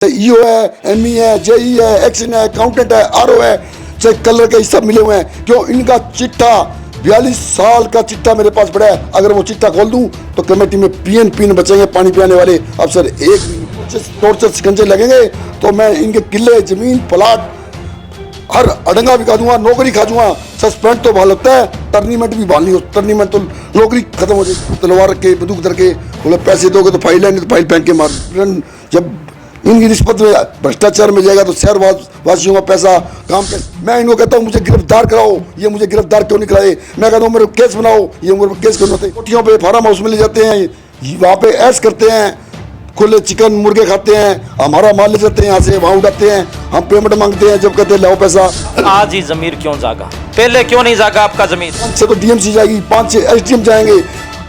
EO है, ME है, JEE है, एक्शन है, अकाउंटेंट है, आरओ है, चाहे कलर के सब मिले हुए हैं। क्यों? इनका चिट्ठा 42 साल का चिट्ठा मेरे पास पड़ा है। अगर वो चिट्ठा खोल दूं तो कमेटी में पीन बचेंगे, पानी पिलाने वाले अफसर एक टॉर्चर शिकंजे लगेंगे तो मैं इनके किले, जमीन, प्लाट हर अडंगा भी खा दूंगा, नौकरी खा दूंगा। सस्पेंड तो भाल लगता है, टर्नीमेंट भी भाल नहीं हो। टर्नीमेंट तो नौकरी खत्म हो जाएगी। तलवार के बंदूक धर के बोले पैसे दोगे तो फाइल लेंगे, तो फाइल फेंक के मार। जब इनकी रिश्वत में भ्रष्टाचार में जाएगा तो शहर वासियों का पैसा काम पे। मैं इनको कहता हूँ मुझे गिरफ्तार कराओ, ये मुझे गिरफ्तार क्यों नहीं कराए? मैं कहता हूँ मेरे केस बनाओ, ये मेरे केस क्यों होते? कोठियों पे फार्म हाउस में ले जाते हैं, वहाँ पे ऐश करते हैं, खुले चिकन मुर्गे खाते हैं, हमारा माल ले जाते हैं, यहाँ से वहाँ उड़ाते हैं, हम पेमेंट मांगते हैं, जब कहते हैं लाओ पैसा। आज ही जमीर क्यों जागा? पहले क्यों नहीं जागा आपका जमीर? 5 से तो डीएमसी जाएगी, 5 से एसडीएम जाएंगे,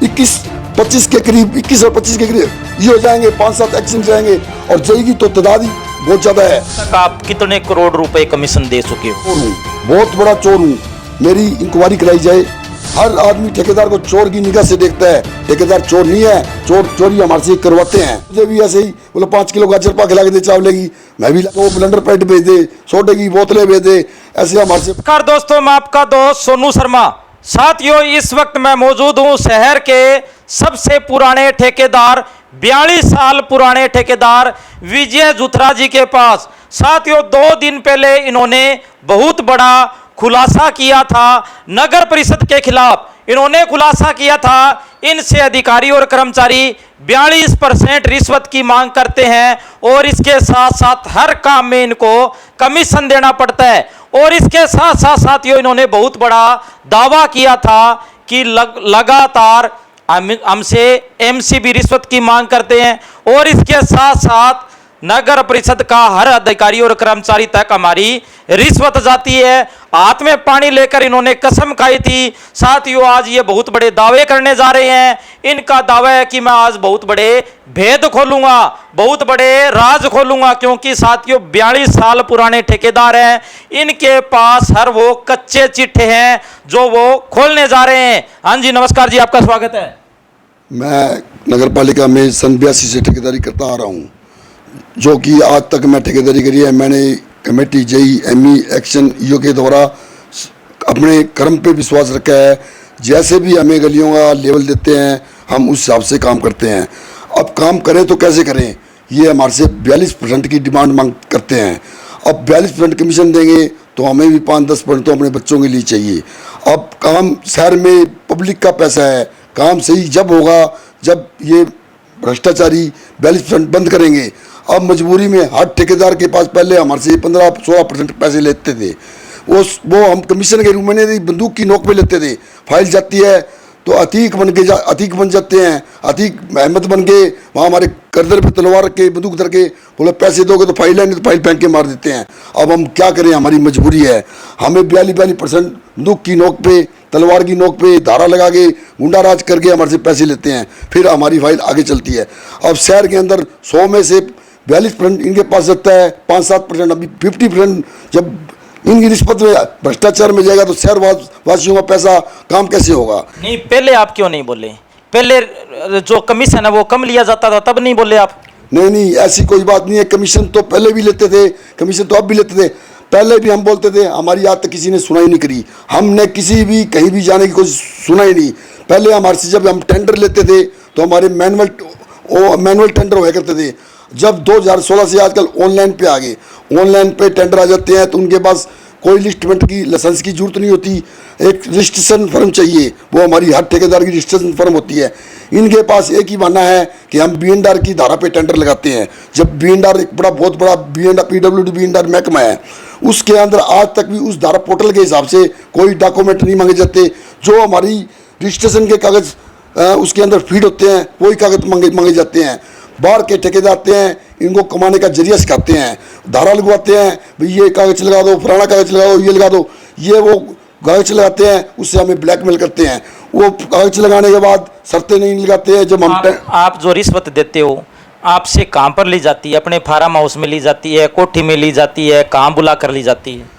21-25 के करीब, 21 और 25 के करीब ये हो जाएंगे, 5-7 एक्शन जाएंगे और जाएगी तो तादाद ही बहुत ज्यादा है। तक आप कितने करोड़ रुपए कमीशन दे चुके हो? चोर हूँ, बहुत बड़ा चोर हूँ। मेरी इंक्वायरी कराई जाए। हर आदमी ठेकेदार को चोर की निगाह से देखता है। ठेकेदार चोर नहीं है, चोरी हमारे से करवाते हैं। मुझे भी ऐसे ही बोले 5 किलो गाजर पा खिला के दे चावले की, मैं भी वो ब्लेंडर पैट भेज दे, सोडे की बोतलें भेज दे, ऐसे हमारे से। नमस्कार दोस्तों, मैं आपका दोस्त सोनू शर्मा। साथियों, इस वक्त मैं मौजूद हूं शहर के सबसे पुराने ठेकेदार, 42 साल पुराने ठेकेदार विजय जुथरा जी के पास। साथियों, 2 दिन पहले इन्होंने बहुत बड़ा खुलासा किया था नगर परिषद के खिलाफ। इन्होंने खुलासा किया था इनसे अधिकारी और कर्मचारी 42% रिश्वत की मांग करते हैं और इसके साथ साथ हर काम में इनको कमीशन देना पड़ता है। और इसके साथ साथ साथियों, इन्होंने बहुत बड़ा दावा किया था कि लगातार हमसे एमसीबी रिश्वत की मांग करते हैं और इसके साथ साथ नगर परिषद का हर अधिकारी और कर्मचारी तक हमारी रिश्वत जाती है। हाथ में पानी लेकर इन्होंने कसम खाई थी। साथियों, आज ये बहुत बड़े दावे करने जा रहे हैं। इनका दावा है कि मैं आज बहुत बड़े भेद खोलूंगा, बहुत बड़े राज खोलूंगा, क्योंकि साथियों 42 साल पुराने ठेकेदार हैं। इनके पास हर वो कच्चे चिट्ठे हैं जो वो खोलने जा रहे हैं। हाँ जी, नमस्कार जी, आपका स्वागत है। मैं नगर पालिका में सन 82 से ठेकेदारी करता आ रहा हूँ, जो कि आज तक मैं ठेकेदारी करी है। मैंने committee, JE, ME, action, EO के द्वारा अपने कर्म पे विश्वास रखा है। जैसे भी हमें गलियों का लेवल देते हैं हम उस हिसाब से काम करते हैं। अब काम करें तो कैसे करें, ये हमारे से 42% की डिमांड मांग करते हैं। अब 42% कमीशन देंगे तो हमें भी 5-10% तो अपने बच्चों के लिए चाहिए। अब काम शहर में पब्लिक का पैसा है, काम सही जब होगा जब ये भ्रष्टाचारी 42% बंद करेंगे। अब मजबूरी में हर ठेकेदार के पास पहले हमारे से 15-16% पैसे लेते थे। वो हम कमीशन के रूप में बंदूक की नोक पे लेते थे। फाइल जाती है तो अतीक बन जाते हैं, अतीक अहमद बन के वहाँ हमारे करदर पे तलवार के बंदूक धर के बोले पैसे दोगे तो फाइल लेंगे, तो फाइल फेंक के मार देते हैं। अब हम क्या करें, हमारी मजबूरी है। हमें 42% बंदूक की नोक पे, तलवार की नोक पे धारा लगा के गुंडा राज करके हमारे से पैसे लेते हैं, फिर हमारी फाइल आगे चलती है। अब शहर के अंदर 100 में से 42% इनके पास रहता है, 5-7%, अभी 50%। जब इनकी रिश्वत में भ्रष्टाचार में जाएगा तो शहर वासियों का पैसा काम कैसे होगा? नहीं, पहले आप क्यों नहीं बोले? पहले जो कमीशन है वो कम लिया जाता था, तब नहीं बोले आप? नहीं, ऐसी कोई बात नहीं है। कमीशन तो पहले भी लेते थे, कमीशन तो अब भी लेते थे। पहले भी हम बोलते थे, हमारी आज तक किसी ने सुनाई नहीं करी। हमने किसी भी कहीं भी जाने की कोशिश सुना ही नहीं। पहले हमारे से जब हम टेंडर लेते थे तो हमारे मैनुअल टेंडर हुआ करते थे। जब 2016 से आजकल ऑनलाइन पे आ गए, ऑनलाइन पे टेंडर आ जाते हैं तो उनके पास कोई लिस्टमेंट की, लाइसेंस की जरूरत नहीं होती। एक रजिस्ट्रेशन फर्म चाहिए, वो हमारी हर ठेकेदार की रजिस्ट्रेशन फर्म होती है। इनके पास एक ही बहाना है कि हम बीएनडआर की धारा पे टेंडर लगाते हैं। जब बीएनडआर एक बहुत बड़ा PWD बीएनडआर महकमा है, उसके अंदर आज तक भी उस धारा पोर्टल के हिसाब से कोई डॉक्यूमेंट नहीं मांगे जाते। जो हमारी रजिस्ट्रेशन के कागज़ उसके अंदर फीड होते हैं वही कागज़ मांगे जाते हैं। बाहर के ठेकेदार आते हैं, इनको कमाने का जरिया सिखाते हैं, धारा लगवाते हैं, भाई ये कागज़ लगा दो, फलाना कागज़ लगा दो, ये लगा दो, ये वो कागज़ लगाते हैं, उससे हमें ब्लैकमेल करते हैं। वो कागज़ लगाने के बाद शर्तें नहीं लगाते हैं। जब आप जो रिश्वत देते हो, आपसे कहाँ पर ली जाती है? अपने फार्म हाउस में ली जाती है, कोठी में ली जाती है, कहाँ बुला कर ली जाती है?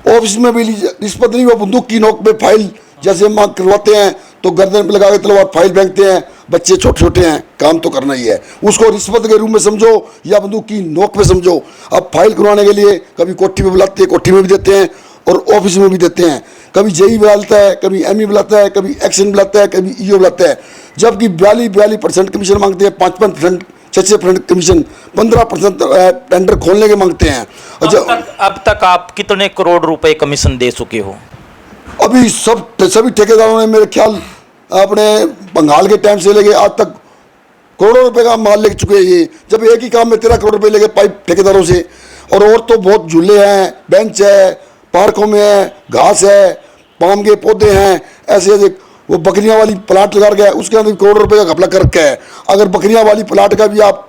ऑफिस में भी रिश्वत नहीं, वो बंदूक की नोक पे फाइल जैसे मांग करवाते हैं तो गर्दन पे लगा के तलवार फाइल फेंकते हैं, बच्चे छोटे छोटे हैं, काम तो करना ही है। उसको रिश्वत के रूप में समझो या बंदूक की नोक पे समझो। अब फाइल करवाने के लिए कभी कोठी पे बुलाते हैं, कोठी में भी देते हैं और ऑफिस में भी देते हैं। कभी जेई बुलाता है, कभी एमई बुलाता है, कभी एक्शन बुलाता है, कभी ईओ बुलाता है। जबकि 42% कमीशन मांगते हैं, 5% 6% कमीशन, 15% टेंडर खोलने के मांगते हैं। अब तक आप कितने करोड़ रुपए कमीशन दे चुके हो? अभी सभी ठेकेदारों ने मेरे ख्याल अपने बंगाल के टाइम से लेके आज तक करोड़ों रुपए का माल ले चुके हैं ये। जब एक ही काम में 13 करोड़ रुपए लेके पाइप ठेकेदारों से। और तो बहुत झूले हैं, बेंच है, पार्कों में है, घास है, पाम के पौधे हैं, ऐसे ऐसे। वो बकरियां वाली प्लाट लगा रखा है, उसके अंदर करोड़ों रुपए का घपला कर रखा है। अगर बकरियां वाली प्लाट का भी आप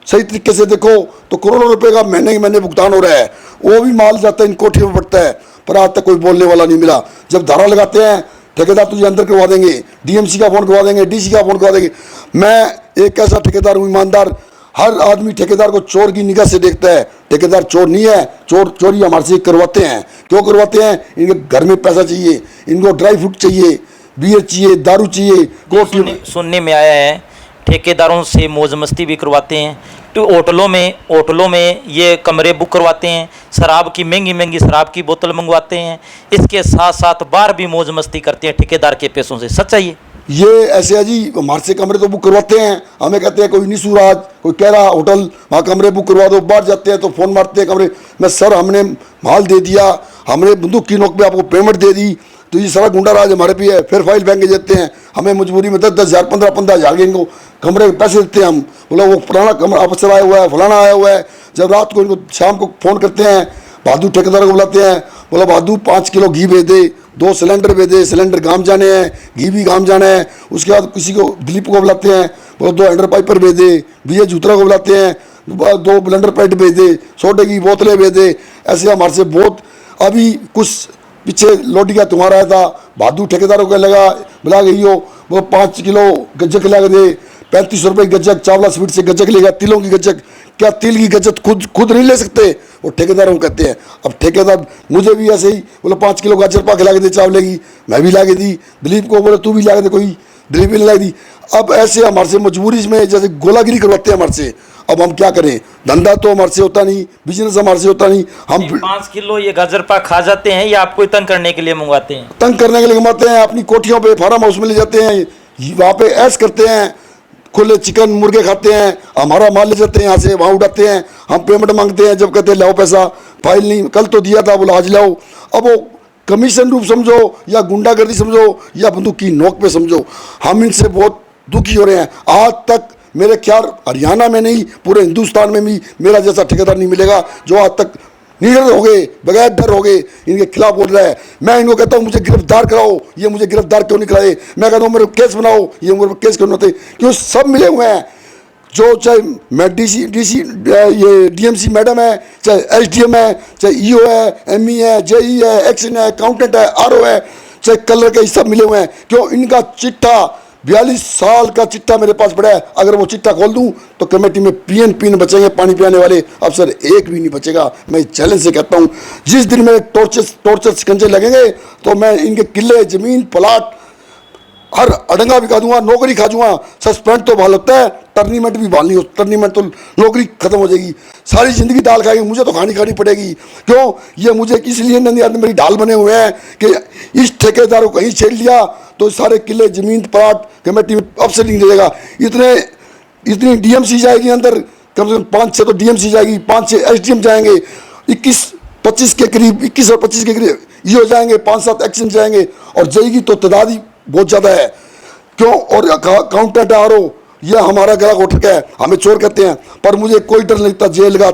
सही तरीके से देखो तो करोड़ों रुपए का महीने के महीने भुगतान हो रहा है। वो भी माल जाता है इन कोठियों में पड़ता है, पर आज तक कोई बोलने वाला नहीं मिला। जब धारा लगाते हैं ठेकेदार तुझे अंदर करवा देंगे, डीएमसी का फोन करवा देंगे, डीसी का फोन करवा देंगे। मैं एक ऐसा ठेकेदार हूँ ईमानदार, हर आदमी ठेकेदार को चोर की निगाह से देखता है। ठेकेदार चोर नहीं है, चोरी हमारे से करवाते हैं। क्यों करवाते हैं? इनके घर में पैसा चाहिए, इनको ड्राई फ्रूट चाहिए, बियर चाहिए, दारू चाहिए। सुनने में आया है ठेकेदारों से मौज मस्ती भी करवाते हैं, तो होटलों में ये कमरे बुक करवाते हैं, शराब की महंगी शराब की बोतल मंगवाते हैं, इसके साथ साथ बाहर भी मौज मस्ती करते हैं ठेकेदार के पैसों से। सच्चा ये ऐसे है जी, हमारे से कमरे तो बुक करवाते हैं। हमें कहते हैं कोई निशु राज, कोई कह रहा होटल, वहाँ कमरे बुक करवा दो। बाहर जाते हैं तो फ़ोन मारते हैं कमरे में, सर हमने माल दे दिया, हमने बंदूक की नोक पे आपको पेमेंट दे दी, तो ये सारा गुंडा राज हमारे पे है। फिर फाइल फेंक के देते हैं हमें, मजबूरी में 10-10 हज़ार 15-15 हज़ार के इनको कमरे के पैसे देते हैं हम। बोला वो पुराना कमरा अफसर आया हुआ है, फलाना आया हुआ है। जब रात को इनको शाम को फ़ोन करते हैं, बहादुर ठेकेदार को बुलाते हैं, बोला बहादुर 5 किलो घी भेज दे, 2 सिलेंडर भेज दे, सिलेंडर गांव जाने हैं, घी भी गांव जाना है। उसके बाद किसी को दिलीप को बुलाते हैं, बोला 2 हैंडर पाइपर भेज दे। विजय जूतरा को बुलाते हैं, 2 ब्लेंडर पैट भेज दे, सोडे की बोतलें भेज दे। ऐसे हमारे से बहुत। अभी कुछ पीछे लोडी का तुम्हारा आया था, बहादुर ठेकेदारों को लगा बुला गई हो, वो 5 किलो गज्जक ला दे, 35 रुपये गज्जक। चावला स्वीट से गज्जक लेगा, तिलों की गज्जक। क्या तिल की गज्जक खुद नहीं ले सकते? वो ठेकेदारों को कहते हैं। अब ठेकेदार मुझे भी ऐसे ही बोले 5 किलो गाजर पाक ला के दे चावले की, मैं भी ला के दी। दिलीप को बोले तू भी ला के दे, कोई दिलीप भी ला दी। अब ऐसे हमारे से मजबूरी में जैसे गोलागिरी करवाते हैं हमारे से। अब हम क्या करें? धंधा तो हमारे से होता नहीं, बिजनेस हमारे से होता नहीं। हम 5 किलो ये गाजर पाक खा जाते हैं या आपको तंग करने के लिए मंगवाते हैं? तंग करने के लिए मंगवाते हैं। अपनी कोठियों पे फार्म हाउस में ले जाते हैं, वहाँ पे ऐश करते हैं, खुले चिकन मुर्गे खाते हैं, हमारा माल ले जाते हैं यहाँ से, वहाँ उड़ाते हैं। हम पेमेंट मांगते हैं, जब कहते हैं लाओ पैसा, फाइल नहीं, कल तो दिया था, बोला आज लाओ। अब वो कमीशन रूप समझो या गुंडागर्दी समझो या बंदूक की नोक पे समझो, हम इनसे बहुत दुखी हो रहे हैं। आज तक मेरे ख्याल हरियाणा में नहीं, पूरे हिंदुस्तान में भी मेरा जैसा ठेकेदार नहीं मिलेगा जो आज तक निडर हो गए, बगैर डर हो गए, इनके खिलाफ बोल रहा है। मैं इनको कहता हूँ मुझे गिरफ्तार कराओ, ये मुझे गिरफ्तार क्यों नहीं कराए? मैं कहता हूँ मेरे केस बनाओ, ये मेरे केस क्यों नहीं होते? क्यों सब मिले हुए हैं। जो चाहे मैं डीसी ये डीएमसी मैडम है, चाहे एसडीएम है, चाहे ईओ है, एमई है, जेई है, एक्शन है, अकाउंटेंट है, आरओ है, चाहे कलर के, सब मिले हुए हैं। क्यों? इनका चिट्ठा 42 साल का चिट्ठा मेरे पास पड़ा है। अगर वो चिट्ठा खोल दूं तो कमेटी में पीएन बचेंगे, पानी पिलाने वाले अफसर एक भी नहीं बचेगा। मैं चैलेंज से कहता हूं, जिस दिन मेरे टॉर्चर शिकंजे लगेंगे तो मैं इनके किले, जमीन, प्लाट हर अडंगा भी खा दूंगा, नौकरी खा दूंगा। सस्पेंड तो बहाल होता है, टर्नीमेंट भी बहाल नहीं हो। टर्नीमेंट तो नौकरी खत्म हो जाएगी, सारी जिंदगी दाल खाएगी, मुझे तो खानी पड़ेगी। क्यों? ये मुझे इसलिए नहीं आते, मेरी ढाल बने हुए हैं कि इस ठेकेदार को कहीं छेड़ लिया तो सारे किले, जमीन, प्लाट कमेटी में अफसर नहीं देगा। इतनी डीएमसी जाएगी अंदर, कम से कम 5-6 तो डीएमसी जाएगी, 5-6 एसडीएम जाएंगे, 21-25 के करीब, 21 और 25 के करीब ये हो जाएंगे, 5-7 एक्शन जाएंगे। और जाएगी तो तादाद ही बहुत ज़्यादा है। क्यों? और अकाउंटेंट आरओ, यह हमारा गला घोट रखा है, हमें चोर कहते हैं। पर मुझे कोई डर नहीं लगता जेल का,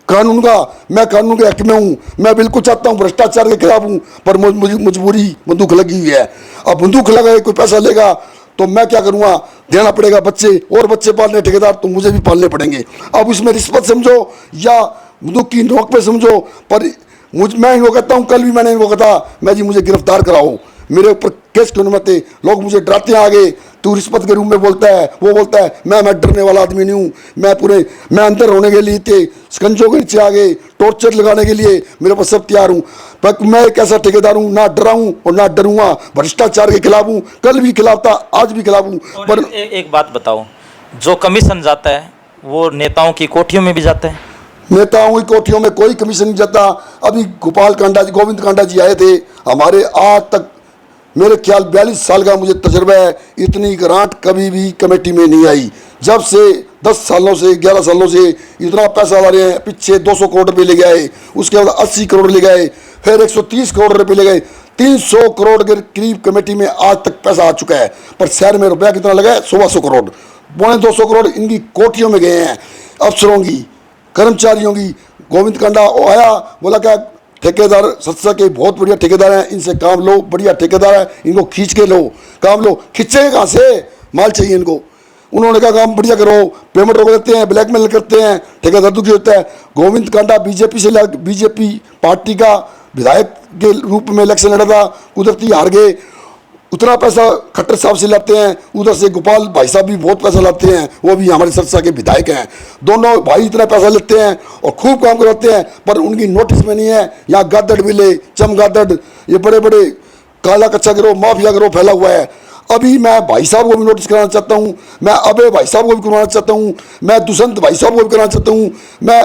कानून का। मैं कानून के हक में हूँ, मैं बिल्कुल चाहता हूँ भ्रष्टाचार के खिलाफ हूँ, पर मुझे मजबूरी बंदूक लगी हुई है। अब बंदूक लगा कोई पैसा लेगा तो मैं क्या करूँगा? देना पड़ेगा। बच्चे और बच्चे पालने ठेकेदार तो मुझे भी पालने पड़ेंगे। अब उसमें रिश्वत समझो या बंदूक की नोक पे समझो, पर मैं इनको कहता हूँ, कल भी मैंने इनको कहा, मैं जी मुझे गिरफ्तार कराओ, मेरे ऊपर केस क्यों नहीं बनते? लोग मुझे डराते हैं आगे, तू रिश्वत के रूप में बोलता है, वो बोलता है। मैं डरने वाला आदमी नहीं हूँ। मैं अंदर होने के लिए थे, शिकंजों के नीचे आ गए, टॉर्चर लगाने के लिए मेरे पास सब तैयार हूँ। पर मैं एक ऐसा ठेकेदार हूँ, ना डरा हूँ और ना डरूंगा। भ्रष्टाचार के खिलाफ हूँ, कल भी खिलाफ था, आज भी खिलाफ हूँ। पर एक बात बताओ, जो कमीशन जाता है वो नेताओं की कोठियों में भी जाता है? नेताओं की कोठियों में कोई कमीशन नहीं जाता। अभी गोपाल कांडा जी, गोविंद कांडा जी आए थे हमारे, आज तक मेरे ख्याल 42 साल का मुझे तजर्बा है, इतनी ग्रांट कभी भी कमेटी में नहीं आई। जब से 10 सालों से 11 सालों से इतना पैसा ला रहे हैं। पीछे 200 करोड़ रुपये ले गए, उसके बाद 80 करोड़ ले गए, फिर 130 करोड़ रुपये ले गए, 300 करोड़ के करीब कमेटी में आज तक पैसा आ चुका है। पर शहर में रुपया कितना लगा है? 125 करोड़, 250 करोड़ इनकी कोठियों में गए हैं, अफसरों की, कर्मचारियों की। गोविंद कांडा आया, बोला क्या ठेकेदार सत्सा के बहुत बढ़िया ठेकेदार हैं, इनसे काम लो, बढ़िया ठेकेदार है, इनको खींच के लो, काम लो। खींचेंगे कहाँ से? माल चाहिए इनको। उन्होंने कहा काम बढ़िया करो, पेमेंट रोक देते हैं, ब्लैकमेल करते हैं, ठेकेदार दुखी होता है। गोविंद कांडा बीजेपी पार्टी का विधायक के रूप में इलेक्शन लड़ा था, कुदरती हार गए। उतना पैसा खट्टर साहब से लाते हैं, उधर से गोपाल भाई साहब भी बहुत पैसा लाते हैं, वो भी हमारे सरसा के विधायक हैं। दोनों भाई इतना पैसा लेते हैं और खूब काम करवाते हैं, पर उनकी नोटिस में नहीं है। यहाँ गादड़ मिले, चमगादड़, ये बड़े बड़े काला कच्चा गिरोह, माफिया गिरोह फैला हुआ है। अभी मैं भाई साहब को भी नोटिस कराना चाहता हूँ, मैं अबे भाई साहब को भी करवाना चाहता हूँ, मैं दुष्यंत भाई साहब को भी कराना चाहता हूँ, मैं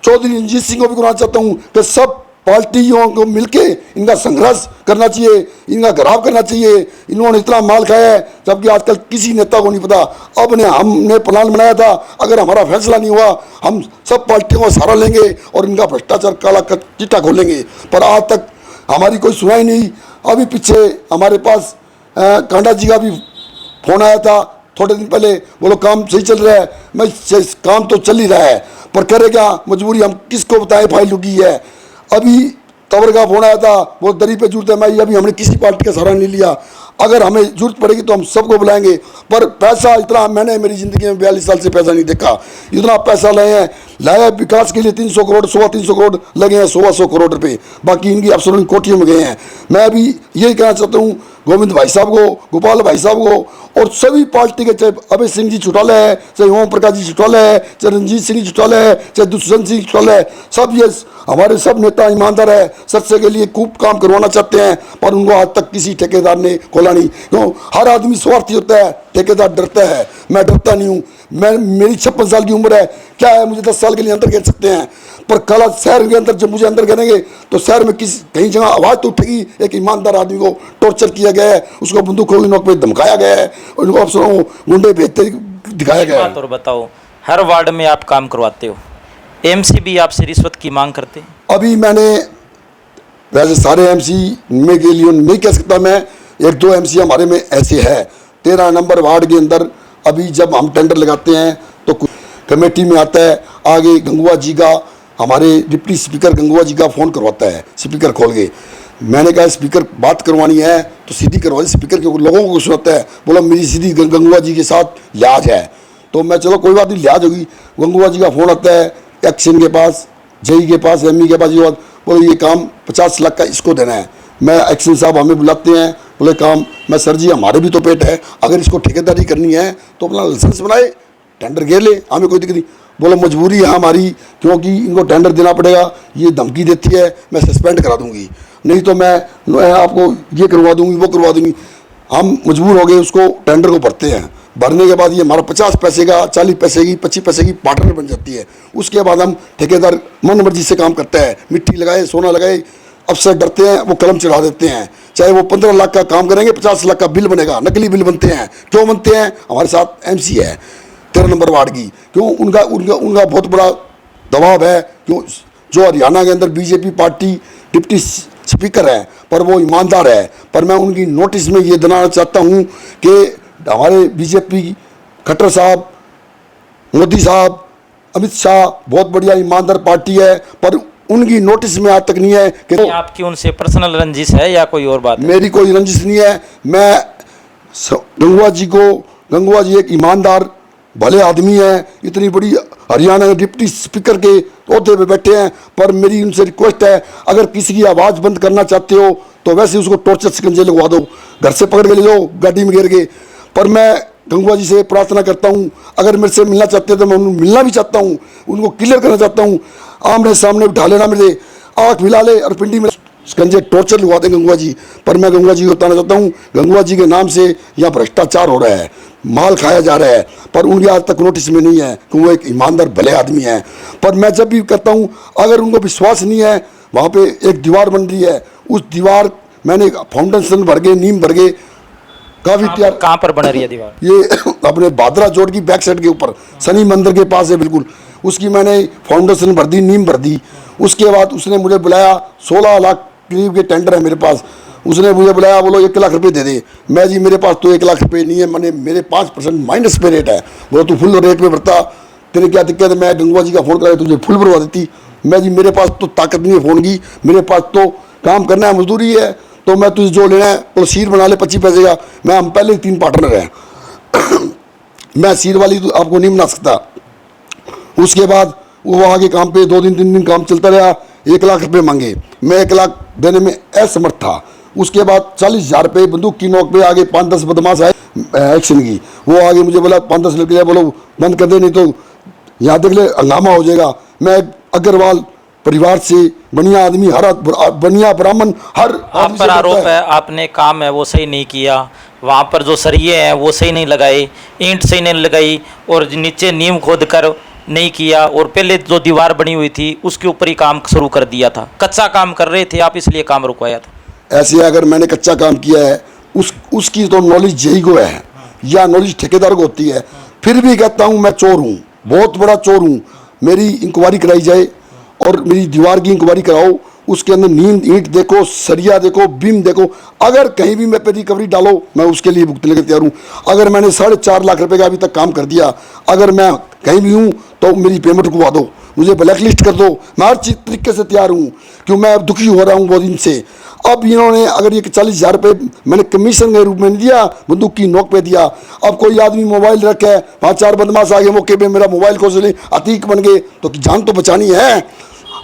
चौधरी रंजीत सिंह को भी करवाना चाहता हूँ कि सब पार्टियों को मिलके इनका संघर्ष करना चाहिए, इनका घराव करना चाहिए। इन्होंने इतना माल खाया है, जबकि आजकल किसी नेता को नहीं पता। अब हमने प्लान बनाया था, अगर हमारा फैसला नहीं हुआ हम सब पार्टियों का सहारा लेंगे और इनका भ्रष्टाचार काला चिट्ठा खोलेंगे। पर आज तक हमारी कोई सुनाई नहीं। अभी पीछे हमारे पास कांडा जी का भी फोन आया था थोड़े दिन पहले, बोलो काम सही चल रहा है। मैं काम तो चल ही रहा है, पर करे क्या, मजबूरी हम किसको बताएं, फाइल रुकी है। अभी तवर का फोन आया था, वो दरी पे जरूरत है। मैं अभी हमने किसी पार्टी का सहारा नहीं लिया, अगर हमें जरूरत पड़ेगी तो हम सबको बुलाएंगे। पर पैसा इतना मैंने मेरी जिंदगी में 42 साल से पैसा नहीं देखा। इतना पैसा लाया विकास के लिए 300 करोड़ 300 करोड़ लगे हैं, 100 करोड़ रुपए, बाकी इनकी अफसरों की कोठियों में गए हैं। मैं अभी यही कहना चाहता हूँ गोविंद भाई साहब को, गोपाल भाई साहब को और सभी पार्टी के, चाहे अभय सिंह जी चौटाला है, चाहे ओम प्रकाश जी चौटाला है, चाहे रंजीत सिंह जी चौटाला है, चाहे दुष्यंत सिंह चौटाला है, सब ये हमारे सब नेता ईमानदार है, सत्य के लिए खूब काम करवाना चाहते हैं। पर उनको आज तक किसी ठेकेदार ने खोला नहीं। क्यों? हर आदमी स्वार्थी होता है, ठेकेदार डरता है। मैं डरता नहीं हूँ। मेरी 56 साल की उम्र है, क्या है, मुझे 10 साल के लिए अंदर घेर सकते हैं। पर कल शहर के अंदर जब मुझे अंदर घेरेंगे तो शहर में कहीं जगह आवाज़ तो उठेगी, एक ईमानदार आदमी को टॉर्चर किया गया है, उसको बंदूकों की नोक पे धमकाया गया है, उनको अफसरों को गुंडे भेजते दिखाया गया है। और बताओ, हर वार्ड में आप काम करवाते हो, एमसी भी आपसे रिश्वत की मांग करते हैं? अभी मैंने वैसे सारे एमसी में के लिए नहीं कह सकता मैं, 1-2 एमसी हमारे में ऐसे है। 13 नंबर वार्ड के अंदर अभी जब हम टेंडर लगाते हैं तो कमेटी में आता है, आगे गंगुआ जी का, हमारे डिप्टी स्पीकर गंगुआ जी का फ़ोन करवाता है स्पीकर खोल के। मैंने कहा स्पीकर बात करवानी है तो सीधी करवा, स्पीकर के लोगों को सुनाता है, बोला मेरी सीधी गंगुआ जी के साथ लिहाज है। तो मैं चलो कोई बात नहीं, लिहाज होगी। गंगुआ जी का फ़ोन आता है एक्शन के पास, जेई के पास, एमई के पास, ये बात बोले ये काम 50 लाख का इसको देना है। मैं एक्शन साहब हमें बुलाते हैं, बोले काम, मैं सर जी हमारे भी तो पेट है, अगर इसको ठेकेदारी करनी है तो अपना लाइसेंस बनाए, टेंडर घेर ले, हमें कोई दिक्कत नहीं। बोलो मजबूरी है हमारी, क्योंकि इनको टेंडर देना पड़ेगा, ये धमकी देती है, मैं सस्पेंड करा दूंगी, नहीं तो मैं आपको ये करवा दूंगी, वो करवा दूंगी। हम मजबूर हो गए, उसको टेंडर को भरते हैं। भरने के बाद ये हमारा 50 पैसे का, 40 पैसे की, 25 पैसे की पार्टनर बन जाती है। उसके बाद हम ठेकेदार मन मर्जी से काम करता है, मिट्टी लगाए, सोना लगाए, अफसर डरते हैं, वो कलम चढ़ा देते हैं। चाहे वो 15 लाख का काम करेंगे, 50 लाख का बिल बनेगा, नकली बिल बनते हैं। क्यों बनते हैं? हमारे साथ एमसी है 13 नंबर वार्ड की, क्यों उनका बहुत बड़ा दबाव है। क्यों? जो हरियाणा के अंदर बीजेपी पार्टी डिप्टी स्पीकर है, पर वो ईमानदार है। पर मैं उनकी नोटिस में ये देना चाहता हूँ कि हमारे बीजेपी खट्टर साहब, मोदी साहब, अमित शाह बहुत बढ़िया ईमानदार पार्टी है, पर उनकी नोटिस में आज तक नहीं है कि नहीं, आपकी उनसे पर्सनल रंजिश है या कोई और बात है? मेरी कोई रंजिश नहीं है। मैं गंगुआ जी एक ईमानदार भले आदमी हैं, इतनी बड़ी हरियाणा के डिप्टी स्पीकर के ओहदे पे बैठे हैं, पर मेरी उनसे रिक्वेस्ट है, अगर किसी की आवाज़ बंद करना चाहते हो तो वैसे उसको टॉर्चर शिकंजे लगवा दो, घर से पकड़ के ले जाओ गाड़ी में घेर के। पर मैं गंगवा जी से प्रार्थना करता हूँ, अगर मेरे से मिलना चाहते हैं तो मैं उनको मिलना भी चाहता हूँ, उनको क्लियर करना चाहता हूँ, आमने सामने बिठा लेना, मेरे आँख मिला ले और पिंडी में शिकंजे टॉर्चर लगवा दें गंगवा जी। पर मैं गंगवा जी को बताना चाहता हूँ, गंगवा जी के नाम से यहाँ भ्रष्टाचार हो रहा है, माल खाया जा रहा है, पर उनके आज तक नोटिस में नहीं है कि वो एक ईमानदार भले आदमी हैं। पर मैं जब भी करता हूँ, अगर उनको विश्वास नहीं है, वहाँ पे एक दीवार बन रही है, उस दीवार मैंने फाउंडेशन भर गए, नीम भर गए, काफ़ी तैयार। कहाँ पर बन रही है दीवार? ये अपने भादरा जोड़ की बैक साइड के ऊपर शनि मंदिर के पास है बिल्कुल, उसकी मैंने फाउंडेशन भर दी, नीम भर दी। उसके बाद उसने मुझे बुलाया, 16 लाख करीब के टेंडर है मेरे पास, उसने मुझे बुलाया, बोलो 1 लाख रुपए दे दे। मैं जी मेरे पास तो 1 लाख रुपए नहीं है, मैंने मेरे 5% माइनस पे रेट है। बोलो तू फुल रेट पे भरता, तेरे क्या दिक्कत है, मैं गंगवा जी का फ़ोन करा तुझे फुल भरवा देती। मैं जी मेरे पास तो ताकत नहीं है फ़ोन की, मेरे पास तो काम करना है, मजदूरी है, तो मैं तुझे जो लेना है तो सीर बना ले 25 पैसे का। मैं हम पहले 3 पार्टनर हैं मैं सीर वाली तो आपको नहीं बना सकता। उसके बाद वो आगे काम पे 2 दिन 3 दिन काम चलता रहा, 1 लाख रुपए मांगे, मैं 1 लाख देने में असमर्थ था। उसके बाद 40,000 रुपये बंदूक की नोक पे आगे 5-10 बदमाश आए एक्शन की, वो आगे मुझे बोला 5-10 लड़के जाए, बोलो बंद कर दे नहीं तो यहाँ देख ले हंगामा हो जाएगा। मैं अग्रवाल परिवार से बढ़िया आदमी, हर बढ़िया ब्राह्मण, हर आप पर आरोप है आपने काम है वो सही नहीं किया, वहाँ पर जो सरिये हैं वो सही नहीं लगाए, ईंट सही नहीं लगाई, और नीचे नींव खोद कर नहीं किया, और पहले जो दीवार बनी हुई थी उसके ऊपर ही काम शुरू कर दिया था, कच्चा काम कर रहे थे आप, इसलिए काम रुकवाया था। ऐसे अगर मैंने कच्चा काम किया है, उसकी तो नॉलेज यही को है या नॉलेज ठेकेदार को होती है। फिर भी कहता हूँ मैं चोर हूँ, बहुत बड़ा चोर हूँ। मेरी इंक्वायरी कराई जाए और मेरी दीवार की इंक्वायरी कराओ, उसके अंदर नींद ईंट देखो, सरिया देखो, बीम देखो, अगर कहीं भी मैं पे रिकवरी डालो मैं उसके लिए भुगतने के तैयार हूँ। अगर मैंने 4.5 लाख रुपए का अभी तक काम कर दिया, अगर मैं कहीं भी हूँ तो मेरी पेमेंट रुकवा दो, मुझे ब्लैक लिस्ट कर दो, मैं हर चीज तरीके से तैयार हूँ, क्यों मैं अब दुखी हो रहा हूँ बहुत दिन से। अब इन्होंने अगर ये 40,000 रुपये मैंने कमीशन के रूप में नहीं दिया, बंदूक की नोक पे दिया। अब कोई आदमी मोबाइल रखे, 5-4 बदमाश आगे मौके पे मेरा मोबाइल खोज ले, अतीक बन गए, तो जान तो बचानी है।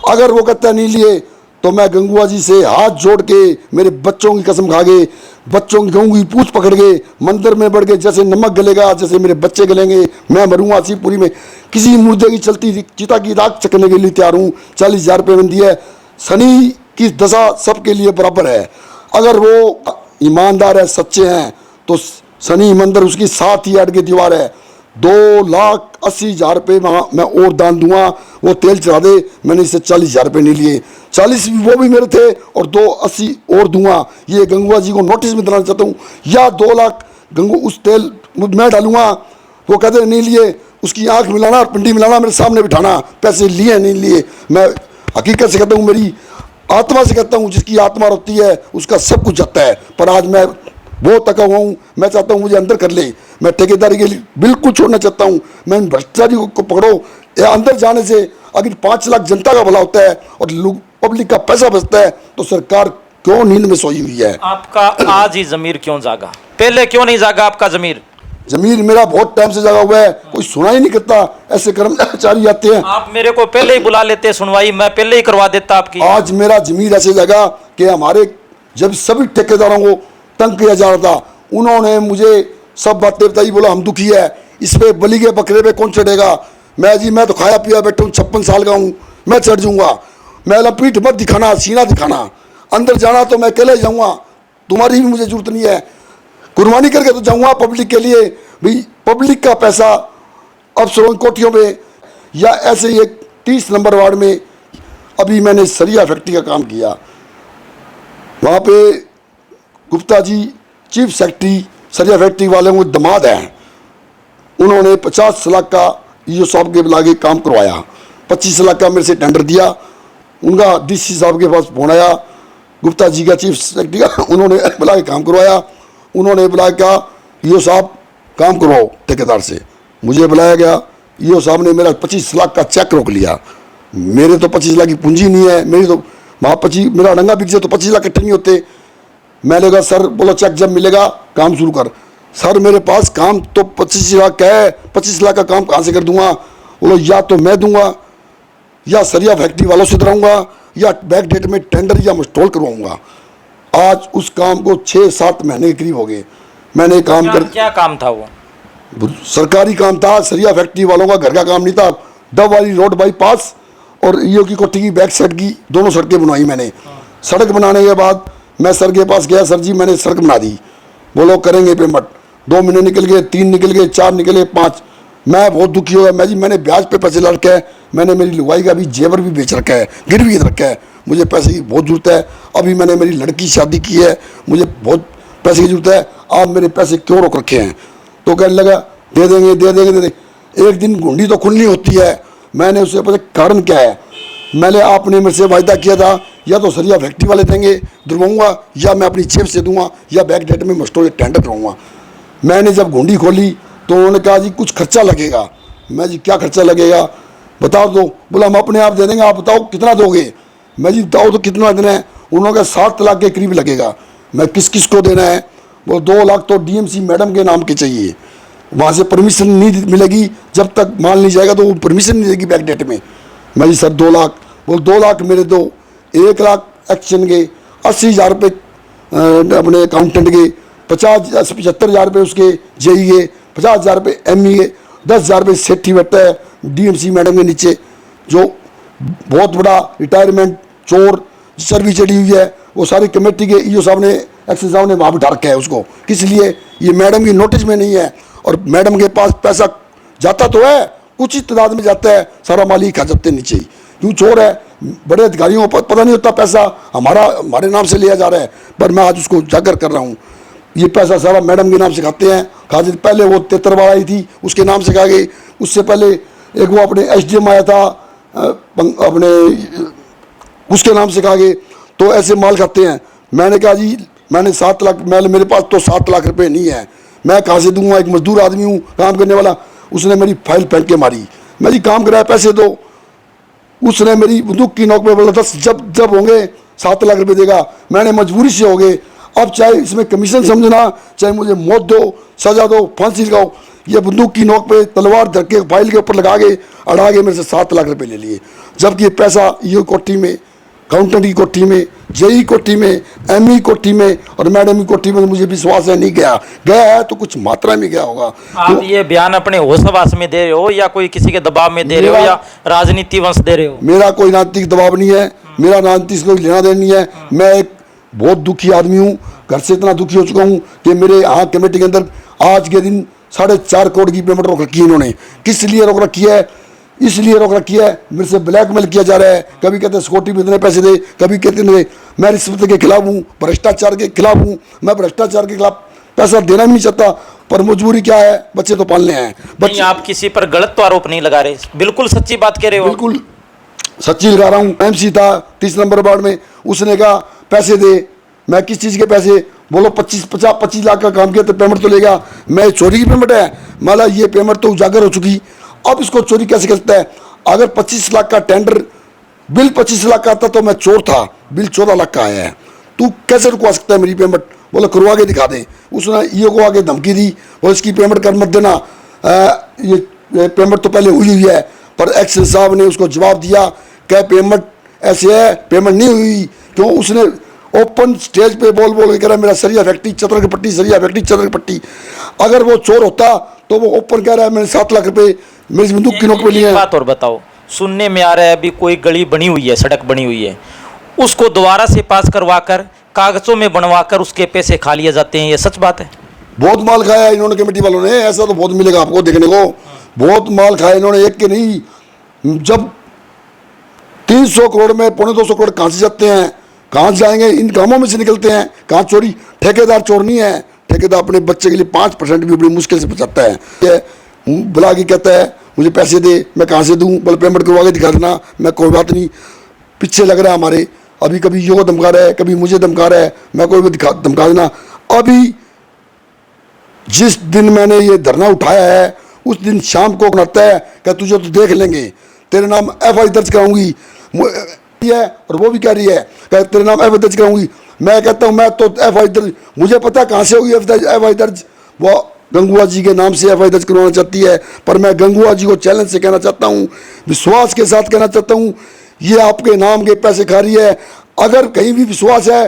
अगर वो कहता नहीं लिए तो मैं गंगुआ जी से हाथ जोड़ के, मेरे बच्चों की कसम खा गए, बच्चों की गंगू की पूछ पकड़ के मंदिर में बढ़ गए, जैसे नमक गलेगा, जैसे मेरे बच्चे गलेंगे, मैं मरूंगा शिवपुरी में, किसी मुर्दे की चलती चिता की राख चकने के लिए तैयार हूँ। 40,000 रुपये बंदी है। शनि की दशा सबके लिए बराबर है, अगर वो ईमानदार है, सच्चे हैं, तो शनि मंदिर उसकी 7 ही अड़ के दीवार है। 2,80,000 रुपये मैं और दान दूंगा, वो तेल चढ़ा दे। मैंने इससे 40,000 रुपये नहीं लिए, 40 वो भी मेरे थे और 280 और दूंगा। ये गंगुआ जी को नोटिस में देना चाहता हूँ, या 2 लाख गंगू उस तेल मैं डालूंगा, वो कहते नहीं लिए, उसकी आंख मिलाना और पिंडी मिलाना, मेरे सामने बिठाना, पैसे लिए नहीं लिए। मैं हकीकत से कहता हूँ, मेरी आत्मा से कहता हूँ, जिसकी आत्मा रोती है उसका सब कुछ जाता है। पर आज मैं बहुत थका हुआ हूँ, मैं चाहता हूँ मुझे अंदर कर ले, मैं ठेकेदारी के लिए बिल्कुल छोड़ना चाहता हूँ। मैं भ्रष्टाचारी को पकड़ो, या अंदर जाने से अगर 5 लाख जनता का भला होता है और लोग पब्लिक का पैसा बचता है, तो सरकार क्यों नींद में सोई हुई है? आपका आज ही जमीर क्यों जागा, पहले क्यों नहीं जागा आपका जमीर? जमीर मेरा बहुत टाइम से जगा हुआ है, कोई सुना ही नहीं करता, ऐसे कर्मचारी आते हैं। आप मेरे को पहले ही बुला लेते सुनवाई, मैं पहले ही करवा देता आपकी। आज मेरा जमीर ऐसे जगह कि हमारे जब सभी ठेकेदारों को तंग किया जा रहा था, उन्होंने मुझे सब बातें बताई, बोला हम दुखी है, इस पे बलि के बकरे पे कौन चढ़ेगा? मैं तो खाया पिया बैठा हूँ, 56 साल का हूँ, मैं चढ़ जाऊँगा। मैं पीठ मत दिखाना, सीना दिखाना, अंदर जाना तो मैं अकेले जाऊँगा, तुम्हारी भी मुझे जरूरत नहीं है, कुर्बानी करके तो जाऊँगा पब्लिक के लिए। भाई पब्लिक का पैसा अफसरों की कोठियों पे, या ऐसे ही एक 30 नंबर वार्ड में अभी मैंने सरिया फैक्ट्री का काम किया, वहाँ पे गुप्ता जी चीफ सेक्रेटरी सरिया फैक्ट्री वाले वो दमाद हैं, उन्होंने 50 लाख का ईओ साहब के बुला के काम करवाया, 25 लाख का मेरे से टेंडर दिया। उनका डीसी साहब के पास फोन आया, गुप्ता जी का चीफ सेक्रेटरी का, उन्होंने बुला के काम करवाया। उन्होंने बुला के कहा ईओ साहब काम करवाओ ठेकेदार से, मुझे बुलाया गया। ईओ साहब ने मेरा 25 लाख का चेक रोक लिया। मेरे तो 25 लाख की पूंजी नहीं है, मेरी तो वहाँ 25 मेरा नंगा बिक जाए तो 25 लाख इकट्ठे नहीं होते। मैंने कहा सर बोलो चेक जब मिलेगा काम शुरू कर। सर मेरे पास काम तो 25 लाख का है, 25 लाख का काम कहाँ से कर दूंगा? बोलो या तो मैं दूंगा या सरिया फैक्ट्री वालों से कराऊंगा या बैक डेट में टेंडर या इंस्टॉल करवाऊंगा। आज उस काम को 6-7 महीने के करीब हो गए। मैंने काम क्या काम था वो? सरकारी काम था, सरिया फैक्ट्री वालों का घर का काम नहीं था। डब वाली रोड बाईपास और ईओ की कोठी की बैक साइड की दोनों सड़कें बनवाई मैंने। सड़क बनाने के बाद मैं सर के पास गया, सर जी मैंने सड़क बना दी। बोलो करेंगे पेमेंट। 2 महीने निकल गए, 3 निकल गए, 4 निकले, 5। मैं बहुत दुखी हो गया। मैंने ब्याज पे पैसे ला रखे हैं, मैंने मेरी लुगाई का भी जेवर भी बेच रखा है, गिरवी रखा है। मुझे पैसे की बहुत ज़रूरत है। अभी मैंने मेरी लड़की की शादी की है, मुझे बहुत पैसे की ज़रूरत है। आप मेरे पैसे क्यों रोक रखे हैं? तो कहने लगा दे देंगे दे देंगे दे देंगे। एक दिन घुंडी तो खुलनी होती है। मैंने उससे पूछा कारण क्या है? मैंने आपने मेरे से वायदा किया था या तो सरिया फैक्ट्री वाले देंगे दिलवाऊंगा या मैं अपनी जेब से दूंगा या बैक डेट में मस्टोर टेंडर कराऊंगा। मैंने जब घुंडी खोली तो उन्होंने कहा जी कुछ खर्चा लगेगा। मैं जी क्या खर्चा लगेगा बताओ। तो बोला हम अपने आप दे देंगे, आप बताओ कितना दोगे? मैं जी बताओ तो कितना देना है? उन्होंने कहा 7 लाख के करीब लगेगा। मैं किस किस को देना है? वो 2 लाख तो डीएमसी मैडम के नाम के चाहिए, वहाँ से परमिशन नहीं मिलेगी, जब तक माल नहीं जाएगा तो वो परमिशन नहीं देगी बैक डेट में। मैं जी सर 2 लाख। बोल 2 लाख मेरे दो, 1 लाख एक्शन के, 80,000 रुपये अपने अकाउंटेंट के, 75,000 रुपये उसके जेई के, 50,000 रुपये एमई के, 10,000 रुपये सेठी बैठता है डीएमसी मैडम के नीचे, जो बहुत बड़ा रिटायरमेंट चोर सर्विस चढ़ी हुई है। वो सारी कमेटी के ईओ साहब ने एक्शन साहब ने वहाँ बिठा रखा है उसको। किस लिए? ये मैडम की नोटिस में नहीं है और मैडम के पास पैसा जाता तो है, कुछ ही तादाद में जाता है, सारा माल ही खा जाते हैं नीचे ही। क्यों? चोर है। बड़े अधिकारियों को पता नहीं होता पैसा हमारे नाम से लिया जा रहा है, पर मैं आज उसको उजागर कर रहा हूँ। ये पैसा सारा मैडम के नाम से खाते हैं। खाते पहले वो 73 वाला आई थी उसके नाम से खा गए। उससे पहले एक वो अपने एसडीएम आया था अपने उसके नाम से खा गए। तो ऐसे माल खाते हैं। मैंने कहा जी मैंने 7 लाख, मेरे पास तो 7 लाख रुपए नहीं है, मैं कहाँ से दूंगा? एक मजदूर आदमी हूँ काम करने वाला। उसने मेरी फाइल फेंक के मारी। मैं जी काम कराया पैसे दो। उसने मेरी बंदूक की नोक पे बोला 10 जब होंगे 7 लाख रुपए देगा। मैंने मजबूरी से हो गए। अब चाहे इसमें कमीशन समझना, चाहे मुझे मौत दो, सजा दो, फांसी लगाओ, ये बंदूक की नोक पे तलवार धर के फाइल के ऊपर लगा के अड़ा के मेरे से 7 लाख रुपए ले लिए। जबकि ये पैसा ये कोठी में, अकाउंटेंट की कोठी में, जेई कोठी में, एमई कोठी में और मैडम की कोठी में मुझे विश्वास है नहीं गया है तो कुछ मात्रा में गया होगा। आप तो ये बयान अपने होशवास में दे रहे हो या कोई किसी के दबाव में दे रहे हो या राजनीति वंश दे रहे हो? मेरा कोई राजनीतिक दबाव नहीं है, मेरा राजनीति से कोई लेना देना नहीं है। मैं एक बहुत दुखी आदमी हूँ, घर से इतना दुखी हो चुका हूँ कि मेरे यहाँ कमेटी के अंदर आज के दिन 4.5 करोड़ की पेमेंट रोक रखी है इन्होंने। किस लिए रोक रखी है? इसलिए रोक रखी है मेरे से ब्लैकमेल किया जा रहा है। कभी कहते हैं सिक्योरिटी में इतने पैसे दे, कभी कहते नहीं। मैं रिश्वत के खिलाफ हूँ, भ्रष्टाचार के खिलाफ हूँ। मैं भ्रष्टाचार के खिलाफ पैसा देना भी नहीं चाहता, पर मजबूरी क्या है, बच्चे तो पालने हैं। बच्चे आप किसी पर गलत तो आरोप नहीं लगा रहे, बिल्कुल सच्ची बात कह रहे हो? बिल्कुल सच्ची लगा रहा हूँ। एमसी था 30 नंबर वार्ड में, उसने कहा पैसे दे। मैं किस चीज़ के पैसे? बोलो 25 लाख का काम किया तो पेमेंट तो लेगा। मैं चोरी की पेमेंट है, माला ये पेमेंट तो उजागर हो चुकी, अब इसको चोरी कैसे करता है? अगर 25 लाख का टेंडर बिल 25 लाख का आता तो मैं चोर था, बिल 14 लाख का आया है, तू कैसे रुकवा सकता है मेरी पेमेंट? बोले करवा के दिखा दे। उसने ईओ को आके धमकी दी, बोले इसकी पेमेंट कर मत देना, ये पेमेंट तो पहले हुई है। पर एक्शन साहब ने उसको जवाब दिया क्या पेमेंट ऐसे है, पेमेंट नहीं हुई। क्यों? उसने ओपन स्टेज पे बोल के कह रहा है मेरा सरिया फैक्ट्री चतर की पट्टी, सरिया फैक्ट्री चतर की पट्टी। अगर वो चोर होता तो वो ओपन कह रहा है मैंने 7 लाख रुपए मेरी बंदूक की नोक पे लिए हैं। बात और बताओ, सुनने में आ रहा है अभी कोई गली बनी हुई है, सड़क बनी हुई है, उसको दोबारा से पास करवाकर कागजों में बनवाकर उसके पैसे खा लिए जाते हैं, ये सच बात है? बहुत माल खाया है इन्होंने कमेटी वालों ने, ऐसा तो बहुत मिलेगा आपको देखने को। बहुत माल खाया इन्होंने, एक के नहीं। जब 300 करोड़ में 250 करोड़ कहाँ से जाते हैं, कहाँ जाएंगे? इन कामों में से निकलते हैं। कहाँ चोरी? ठेकेदार चोर नहीं है, ठेकेदार अपने बच्चे के लिए 5% भी बड़ी मुश्किल से बचाता है। ये बुला के कहता है मुझे पैसे दे, मैं कहाँ से दूँ? बोले पेमेंट करवा के दिखा देना। मैं कोई बात नहीं, पीछे लग रहा है हमारे, अभी कभी यो धमका रहा है, कभी मुझे धमका रहा है, मैं कोई भी धमका देना। अभी जिस दिन मैंने ये धरना उठाया है उस दिन शाम को बनाता है कि तुझे तो देख लेंगे, तेरे नाम एफआई दर्ज कराऊंगी है, और वो भी कह रही है कि तेरे नाम एफआई दर्ज कराऊंगी। मैं कहता हूँ मैं तो एफआई दर्ज, मुझे पता कहाँ से होगी एफआई दर्ज, वो गंगुआ जी के नाम से एफआईआर दर्ज करवाना चाहती है। पर मैं गंगुआ जी को चैलेंज से कहना चाहता हूँ, विश्वास के साथ कहना चाहता हूँ, ये आपके नाम के पैसे खा रही है। अगर कहीं भी विश्वास है,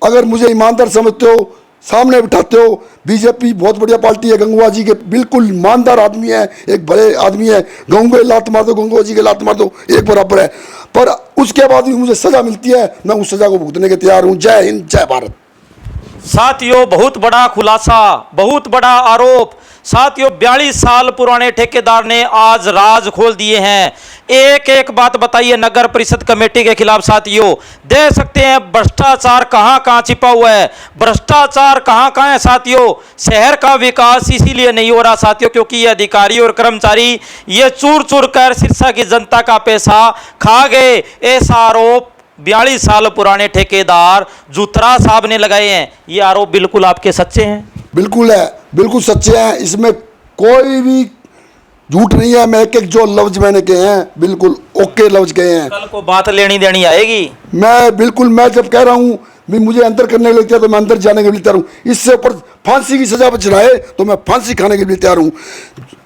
अगर मुझे ईमानदार समझते हो, सामने बिठाते हो, बीजेपी बहुत बढ़िया पार्टी है, गंगुआ जी के बिल्कुल ईमानदार आदमी है, एक बड़े आदमी है। गंगुआ लात मार दो, गंगुआ जी के लात मार दो, एक बराबर है। पर उसके बाद भी मुझे सजा मिलती है, मैं उस सजा को भुगतने के तैयार हूँ। जय हिंद, जय भारत। साथियों, बहुत बड़ा खुलासा, बहुत बड़ा आरोप। साथियों, 42 साल पुराने ठेकेदार ने आज राज खोल दिए हैं। एक एक बात बताइए नगर परिषद कमेटी के खिलाफ। साथियों, देख सकते हैं भ्रष्टाचार कहां कहां छिपा हुआ है, भ्रष्टाचार कहां कहां है। साथियों, शहर का विकास इसीलिए नहीं हो रहा साथियों, क्योंकि ये अधिकारी और कर्मचारी ये चूर चूर कर सिरसा की जनता का पैसा खा गए। ऐसा आरोप 42 साल पुराने ठेकेदार जुत्रा साहब ने लगाए हैं। ये आरोप बिल्कुल आपके सच्चे हैं? बिल्कुल है, बिल्कुल सच्चे हैं, इसमें कोई भी झूठ नहीं है। मैं एक एक जो लफ्ज मैंने कहे हैं बिल्कुल ओके लफ्ज कहे हैं। कल को बात लेनी देनी आएगी। मैं बिल्कुल, मैं जब कह रहा हूँ भी मुझे अंदर करने के लिए तैयार, तो मैं अंदर जाने के लिए तैयार हूँ। इससे ऊपर फांसी की सजा पर चढ़ाए तो मैं फांसी खाने के लिए तैयार हूँ।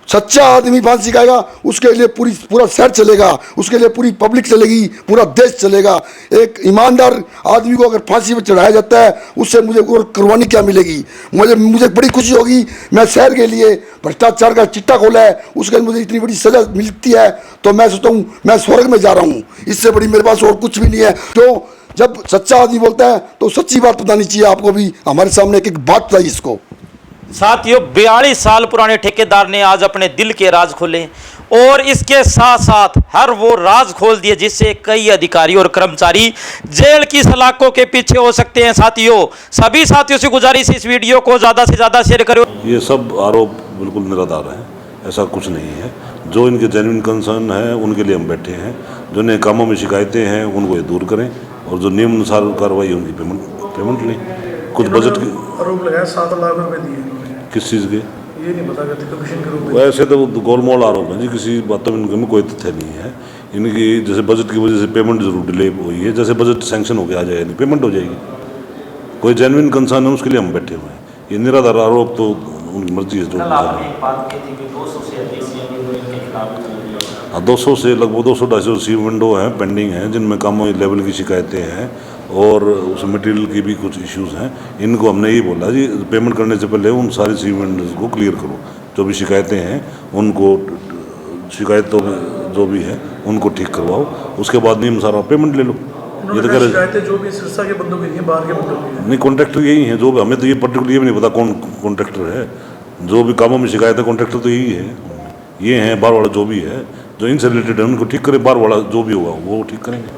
सच्चा आदमी फांसी खाएगा, उसके लिए पूरा शहर चलेगा, उसके लिए पूरी पब्लिक चलेगी, पूरा देश चलेगा। एक ईमानदार आदमी को अगर फांसी पर चढ़ाया जाता है, उससे मुझे और कुर्बानी क्या मिलेगी? मुझे बड़ी खुशी होगी। मैं शहर के लिए भ्रष्टाचार का चिट्टा खोला है, उसके लिए मुझे इतनी बड़ी सजा मिलती है तो मैं सोचता हूँ मैं स्वर्ग में जा रहा हूँ। इससे बड़ी मेरे पास और कुछ भी नहीं है। तो जब सच्चा आदमी बोलता है तो सच्ची बात बतानी चाहिए। आपको भी हमारे सामने एक एक बात बताइए इसको। साथियों, 42 साल पुराने ठेकेदार ने आज अपने दिल के राज खोले और इसके साथ साथ हर वो राज खोल दिए जिससे कई अधिकारी और कर्मचारी जेल की सलाखों के पीछे हो सकते हैं। साथियों, सभी साथियों से गुजारिश, इस वीडियो को ज़्यादा से ज़्यादा शेयर करो। ये सब आरोप बिल्कुल निराधार हैं, ऐसा कुछ नहीं है। जो इनके जेन्युइन कंसर्न है उनके लिए हम बैठे हैं। जो नए कामों में शिकायतें हैं उनको ये दूर करें और जो नियम अनुसार कार्रवाई होगी पेमेंट लें। कुछ बजट के आरोप लगाया 7 लाख रुपए दिए, किस चीज़ के ये नहीं पता करते कमीशन के रूप में। वैसे तो गोलमोल आरोप है जी, किसी बातों में इनमें कोई तथ्य नहीं है। इनकी जैसे बजट की वजह से पेमेंट जरूर डिले हुई है, जैसे बजट सैंक्शन होकर आ जाएगा नहीं पेमेंट हो जाएगी। कोई जेन्युइन कंसर्न है उसके लिए हम बैठे हुए हैं। ये निराधार आरोप तो उनकी मर्जी है। जो 200 से लगभग 200-250 सी विंडो हैं पेंडिंग हैं, जिनमें कामों लेवल की शिकायतें हैं और उस मटेरियल की भी कुछ इश्यूज हैं। इनको हमने यही बोला जी, पेमेंट करने से पहले उन सारी सी विंडोज को क्लियर करो। जो भी शिकायतें हैं उनको, शिकायतों जो भी है उनको ठीक करवाओ, उसके बाद नियम सारा पेमेंट ले लो। ये तो कह रहे शिकायतें जो भी सिरसा के बंदों की नहीं है, बाहर के बंदों की नहीं, कॉन्ट्रैक्टर यही है। जो हमें तो ये पर्टिकुलर ये भी नहीं पता कौन कॉन्ट्रैक्टर है। जो भी कामों में शिकायत है कॉन्ट्रैक्टर तो यही है, ये हैं। बार वाला जो भी है, जो इनसे रिलेटेड है उनको ठीक करें, बार वाला जो भी होगा वो ठीक करेंगे।